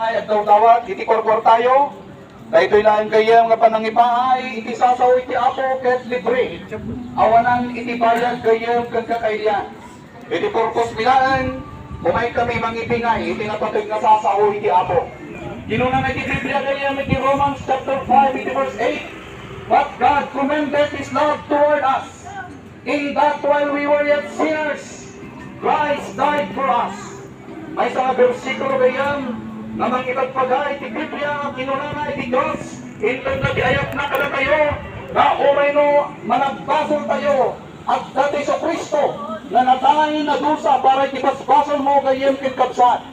Ay, at daw tawag, iti korkor tayo. Dahito'y lang kayang nga panangipaay, iti sasaw iti apo ket libre. Awanan iti bayad kayang kagkakailan. Iti purpose bilaan, kumay kami mangipingay, iti napatag na sasaw iti apo. Ginunan iti Biblia kayang iti Romans chapter 5, iti verse 8. But God commended His love toward us, in that while we were yet sinners, Christ died for us. May sa versikulo kayang namang ipagpagay iti Biblia, kinunana iti Diyos, intong nag-ayap na kada tayo, na umay no managbasol tayo, at dati sa Kristo, na natangin na dusa para ikipasbasol mo gayem kin kapsat.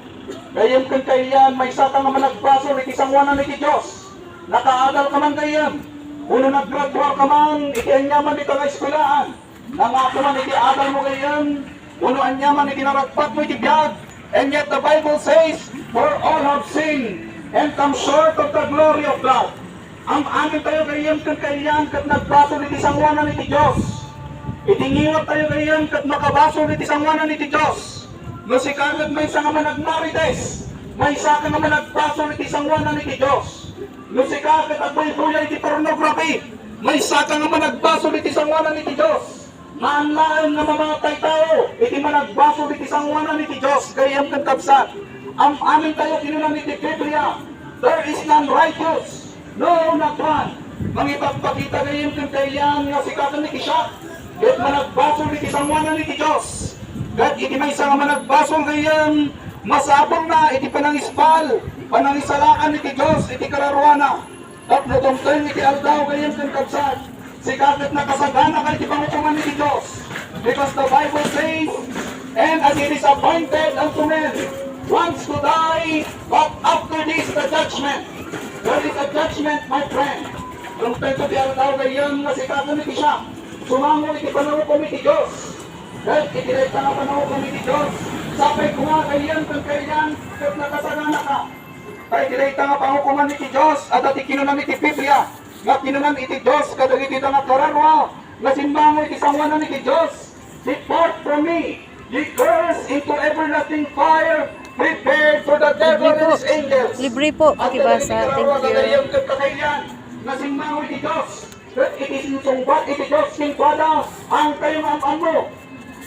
Gayem kin kayan, may saka nga managbasol iti sangwanan iti Diyos. Nakaadal ka man gayem, uno naggraduar ka man, iti anyaman iti nga eskulaan, nangako man iti adal mo gayem, uno anyaman iti naragpat mo iti biyag. And yet the Bible says, for all have sinned and come short of the glory of God. Ang amin tayo gayam kat kayan kat nagbasol iti sangwanan iti Diyos. Itingiwat tayo gayam kat makabasol iti sangwanan iti Diyos. No si kagad may isa nga managmarites, may isa ka nga managbasol iti sangwanan iti Diyos. No si kagad at may buya iti pornography, may isa ka nga managbasol iti sangwanan iti Diyos. Maanlaan nga mamatay tayo, iti managbasol iti sangwanan iti Diyos, gayam kat kapsat. Ang amin tayo kinunan iti Biblia, there is none righteous, no, not one. Mangipagpakita gayam kat kayan nga sikatan iti siya, ket managbasol iti sangwanan iti Diyos. Ket iti may nga managbasol gayam, masabong na iti panangispal, panangisalakan iti Diyos, iti kararuana. Tapno tungtong iti aldaw gayam kat kapsat. Sikapit na kasagana ka iti pangutungan iti Diyos. Because the Bible says, and as it is appointed unto men once to die, but after this the judgment. There is a judgment, my friend. Kung pento di aldaw gayon nga sikapit iti siya, sumango iti panaukom iti Diyos. Dahil itiray ka na panaukom iti Diyos, sapay ko nga gayon kung kayan, kat nakasagana ka. Dahil itiray ka nga pangukuman iti Diyos, at ati kinunan iti Biblia, nga kinunan iti Diyos, kadagiti nga kararwa, nga simbango iti sangwanan iti Diyos. Depart from me, ye cursed, into everlasting fire, prepared for the devil and his angels. Libre po, pakibasa. Thank you. Nga simbango iti Diyos, kat iti sinsungbat iti Diyos, kingkwada, ang kayo nga mo.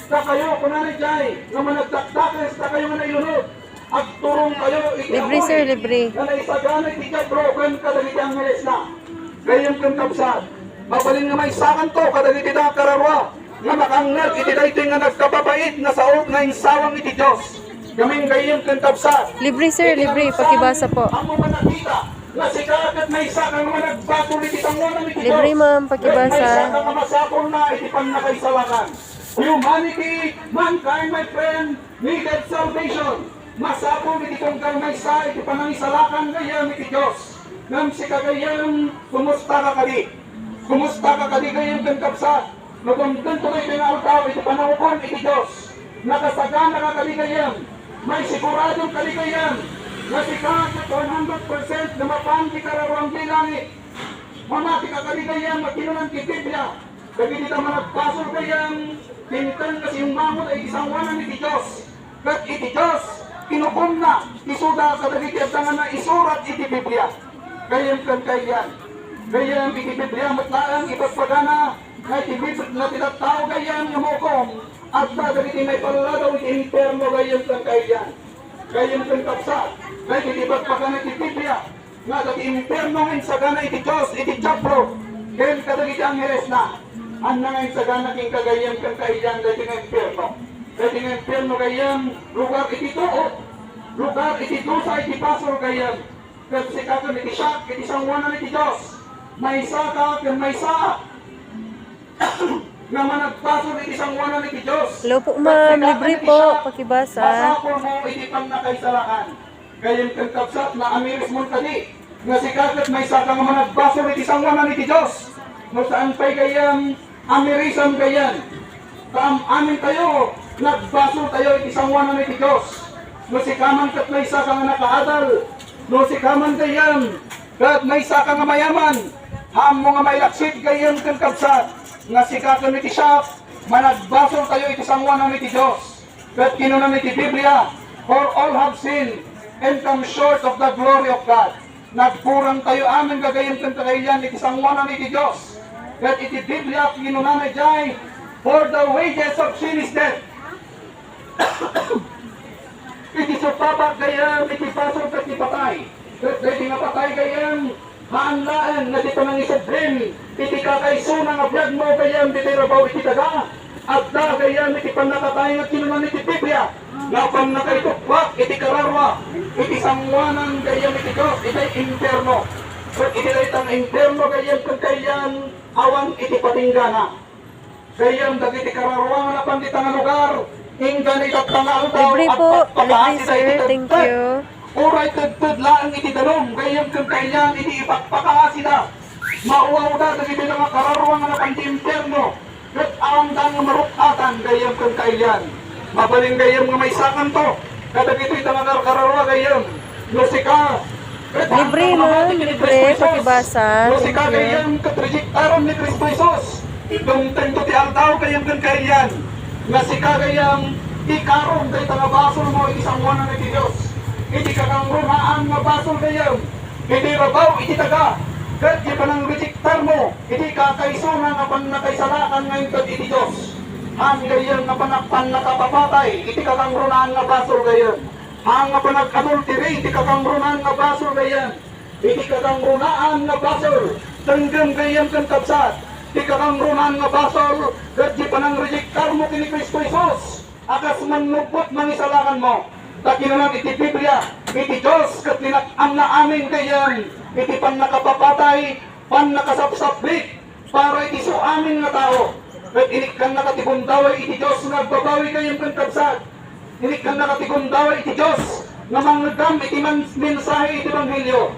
Sa kayo, kunanay jay, nga managtaktakes, sa kayo nga nailunod. At turong kayo iti Libre sir, libre. nga naisagana iti broken kadagiti ang meles na. Gayam kang kapsat, mabalin nga may sakan to, kadagiti na kararwa, nga makangnag, iti daytoy nga nagkababait, nga saot nga insawang iti Diyos. Kaming gayam kang kapsat. Libre sir, libre, pakibasa po. Ang mga nakita, nga sikakat may sakan nga nagbatol iti sangwanan iti Diyos. Libre ma'am, May pakibasa. sakan nga masapol na, iti pannakaisalakan. Humanity, mankind, my friend, needed salvation. Masapol iti tungkal may sa, iti panangisalakan gayam iti Diyos. Ngam si kagayam, kumusta ka kadi? Kumusta ka kadi gayam kang kapsat? Nagumdan tuloy ng tao, iti panahukon, iti Diyos. Nakasagana ka kaligayam, may siguradong kaligayam, na sikat at 100% na mapang di karawang bilangit. Mamati ka kaligayam, at kinunan ki Biblia, kagiti ka managpasol gayam, pintan kasi yung mamot ay isang wanan iti Diyos. Kat iti Diyos, kinukum na, isuda sa dagiti at na isurat iti Biblia. Gayam kan kayan. Gayam iti Biblia matlaan ipagpagana na iti Biblia na tinatao gayam yung hukom at dagiti may paladaw iti interno gayam kan kayan. Gayam kan kapsat na iti ipagpagana iti Biblia nga dagiti interno ng sagana iti Diyos iti Japro ken kadagiti angeles na ang nangay sagana king kagayam kan kayan dagiti nga interno. Dagiti nga interno gayam lugar iti tuot, lugar iti dusa iti pasor gayam. Kasi kakon iti siya, iti sangwanan iti Diyos. May saka, may saa. Nga managpasol iti sangwanan iti Diyos. Hello po ma'am, libre po, pakibasa. Masapol mo iti pang nakaisalakan. Gayong kang kapsat na amiris mo kadi. Nga si kakot may saka nga managpasol iti sangwanan iti Diyos. No saan pa'y gayang amirisan gayan. Kaam amin tayo, nagbasol tayo iti sangwanan iti Diyos. No si kamang kat may saka nga nakaadal. No si kaman gayam, kat may saka nga mayaman, ham mo nga may laksit gayam kang kapsat, nga si kakon iti siya, managbasol tayo iti sangwanan iti Diyos. Kat kinunan iti Biblia, for all have sinned and come short of the glory of God. Nagkurang tayo amin gagayang kang kakayan iti sangwanan iti Diyos. Kat iti Biblia kinunanay jay, for the wages of sin is death. Iti supapa gayam, iti pasok at ipatay. Kat iti nga patay gayam, haanlaan na di panangisabrin, iti kakaisuna nga vlog mo gayam, iti rabaw iti taga. At da gayam, iti panakatay nga kinunan iti Biblia. Nga panakaitukpak, iti kararwa, iti sangwanan gayam iti Diyos, iti impierno. So iti laytang impierno gayam kagkayan, awan iti patinggana. Gayam dagiti kararwa nga pandita nga lugar, inggan ikatangal daw Libre at po. pagpapahasi Libre, sa iti sir. Thank tagtag. you. Uray tagtag laang iti dalom, gayam kagkayan iti ipagpakahasi da. Mauaw da dagiti nga kararwa nga napandi impierno. Kat ang dang marukatan gayam kagkayan. Mabaling gayam nga may sakan to. Kadagito itang nga kararwa gayam. Lusika. Libre mo. Libre. Pakibasa. Lusika Thank you. gayam katrajiktaron ni Kristo Jesus. Dumteng to ti altaw gayam kagkayan. Nasika gayam ikaron kay nga basol mo iti sangwanan iti Dios. Iti kakangruhaan nga basol gayam. Iti rabaw iti taga. Kat di panang rejektar mo. Iti kakaisuna nga panakaisalakan ngayon kat iti Dios. Ang gayam nga panakpan nakapapatay, iti kakangrunan nga basol gayam. Ang nga panag-adultery, iti kakangrunan nga basol gayam. Iti kakangrunan nga basol, tanggam gayam kang kapsat. Iti kakangrunan nga basol, gadji panang rejektar mo kini Kristo Jesus. Akas manlupot mangisalakan mo. Takinunan iti Biblia, iti Diyos kat linakam na amin gayam. Iti pan nakapapatay, pan nakasapsaplik, para iti so amin nga tao. At inik kang nakatibundaway iti Diyos nga agbabawi kayong kang kabsat. Inik kang nakatibundaway iti Diyos nga manggam iti mensahe iti Evangelyo.